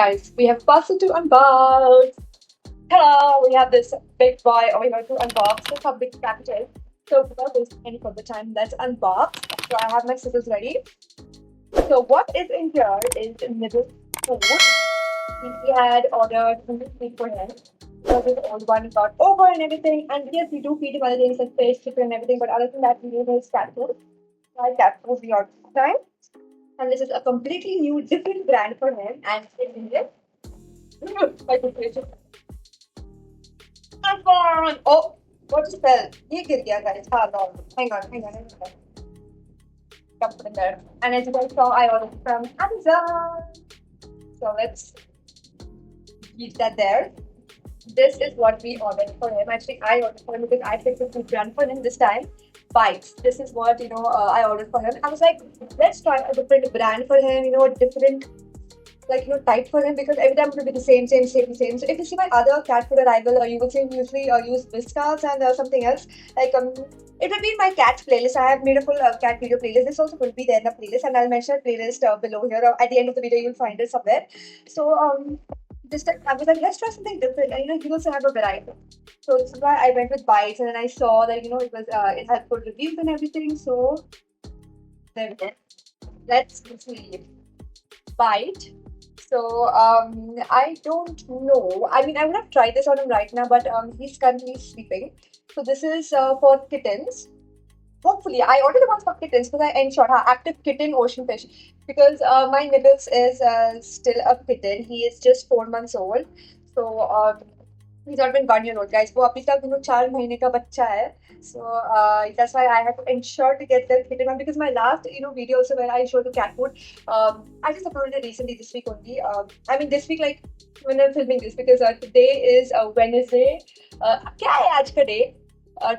guys, we have parcel to unbox. Hello, we have this big boy over here to unbox. Look how big the package is. So without wasting any further time, let's unbox. So I have my scissors ready. So what is in here is nibble food. We had ordered food for him. So this old one got over and everything. And yes, we do feed him other things like fish, chicken, and everything. But other than that, we use his cat food. So cat food we ordered this time. And this is a completely new, different brand for him. And it's Indian. My good gracious. iPhone! Oh, what just fell? ये गिर गया guys. Hold on. Hang on. Come put it there. And as you guys saw, I ordered from Amazon. So let's keep that there. This is what we ordered for him. Actually, I ordered for him because I picked a food brand for him this time. Bites. This is what I ordered for him. I was like, let's try a different brand for him. A different type for him because every time it will be the same. So if you see my other cat food arrival, you will see him usually use Whiskas and something else. It will be in my cat playlist. I have made a full cat video playlist. This also will be there in the playlist, and I'll mention a playlist below here. At the end of the video, you'll find it somewhere. So this time I was like, let's try something different. And he also have a variety. So this is why I went with Bites, and then I saw that it had good reviews and everything. So there we go. Let's see. Bite. So I don't know. I mean, I would have tried this on him right now, but he's currently sleeping. So this is for kittens. Hopefully, I ordered the ones for kittens because I ensured active kitten ocean fish because my Nibbles is still a kitten. He is just 4 months old. So he's not been 1 year old, guys. वो अभी तक 4 महीने का बच्चा है. So that's why I had to ensure to get the kitten one because my last video also where I showed the cat food, I just uploaded it recently this week only. I mean this week when I'm filming this because today is Wednesday. क्या है आज का day?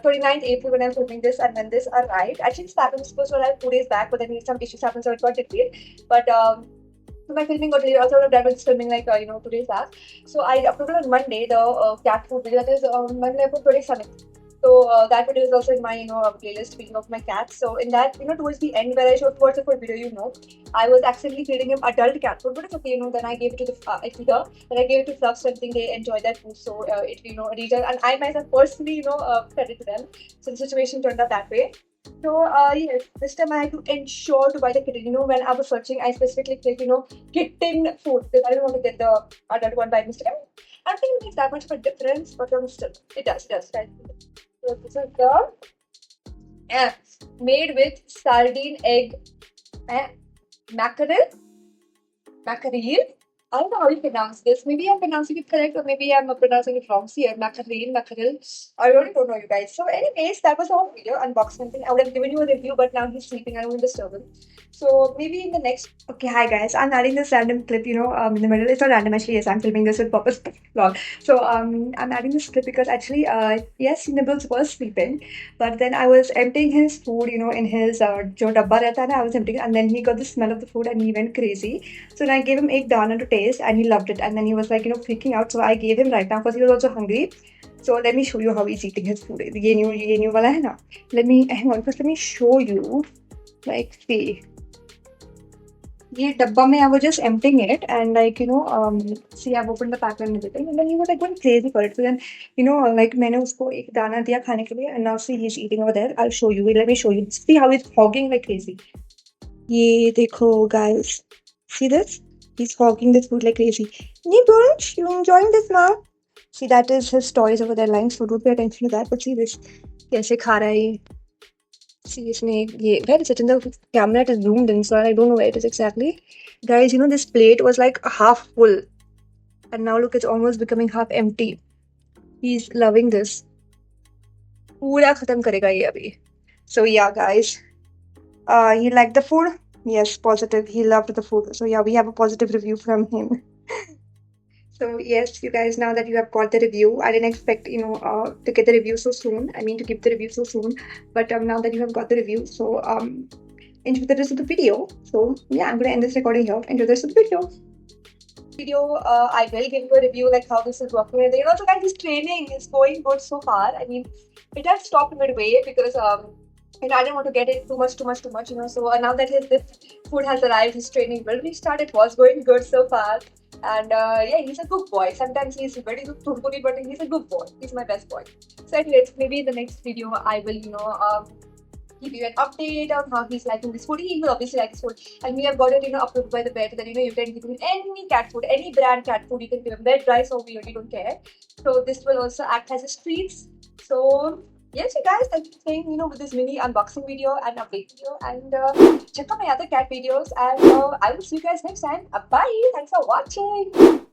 29th April when I'm filming this and when this arrived. Actually, this pattern was supposed to arrive 2 days back, but then some issues happened, so it got delayed. But so my filming got delayed. Also, I was filming 2 days back. So I uploaded on Monday the cat food video. That is Monday I put today Sunday. So that video is also in my playlist. Speaking of my cats, so in that towards the end where I showed towards the full video, I was accidentally feeding him adult cat food, but it's okay. Then I gave it to the feeder. Then I gave it to Fluff. So I think they enjoyed that food. So it reached out, and I myself personally fed it to them. So the situation turned out that way. So yes, this time I had to ensure to buy the kitten. When I was searching, I specifically clicked kitten food because I didn't want to get the adult one by mistake. I don't think it makes that much of a difference, but still, it does. Right? So this is the made with sardine egg mackerel. I don't know how you pronounce this. Maybe I'm pronouncing it correct or maybe I'm pronouncing it wrong. See, mackerel. I really don't know, you guys. So anyways, that was the whole video, unboxing thing. I would have given you a review, but now he's sleeping. I don't want to disturb him. So maybe in the next... Okay, hi guys. I'm adding this random clip, in the middle. It's not random actually. Yes, I'm filming this with purpose vlog. So I'm adding this clip because actually, yes, Nibbles was sleeping. But then I was emptying his food, in his jo dabba rehta hai na, I was emptying it. And then he got the smell of the food and he went crazy. So then I gave him egg dana to taste and he loved it. And then he was freaking out. So I gave him right now because he was also hungry. So let me show you how he's eating his food. Ye new wala hai na. Hang on, first let me show you. See. ये डब्बा में I was just emptying it and see I've opened the pack and everything and then he was going crazy for it. So then मैंने उसको एक दाना दिया खाने के लिए and now see he's eating over there. I'll show you. Let me show you. See how he's hogging like crazy. ये देखो guys. See this? He's hogging this food like crazy. Nibbles, you enjoying this now? See that is his toys over there lying, so don't pay attention to that. But see this. कैसे खा रहा है ये? See, where is it in the camera? It is zoomed in, so I don't know where it is exactly. Guys, this plate was half full. And now look, it's almost becoming half empty. He's loving this. Pura khatam karega ye abhi. So yeah, guys. He liked the food? Yes, positive. He loved the food. So yeah, we have a positive review from him. So yes, you guys, now that you have got the review, I didn't expect, to get the review so soon. I mean, to give the review so soon. But now that you have got the review, so enjoy the rest of the video. So yeah, I'm going to end this recording here. Enjoy the rest of the video. I will give you a review how this is working. And also, guys, his training is going good so far. I mean, it has stopped midway because I didn't want to get it too much. So now that this food has arrived, his training will restart. It was going good so far. And yeah, he's a good boy. Sometimes he's very turbulent, but he's a good boy. He's my best boy. So anyways, maybe in the next video I will, give you an update on how he's liking this food. He will obviously like this food. And we have got it, approved by the vet that, you can give him any cat food, any brand cat food. You can give him wet, dry, so we really don't care. So this will also act as a treats. So yes, you guys, thank you for staying, with this mini unboxing video and update video. And check out my other cat videos. And I will see you guys next time. Bye. Thanks for watching.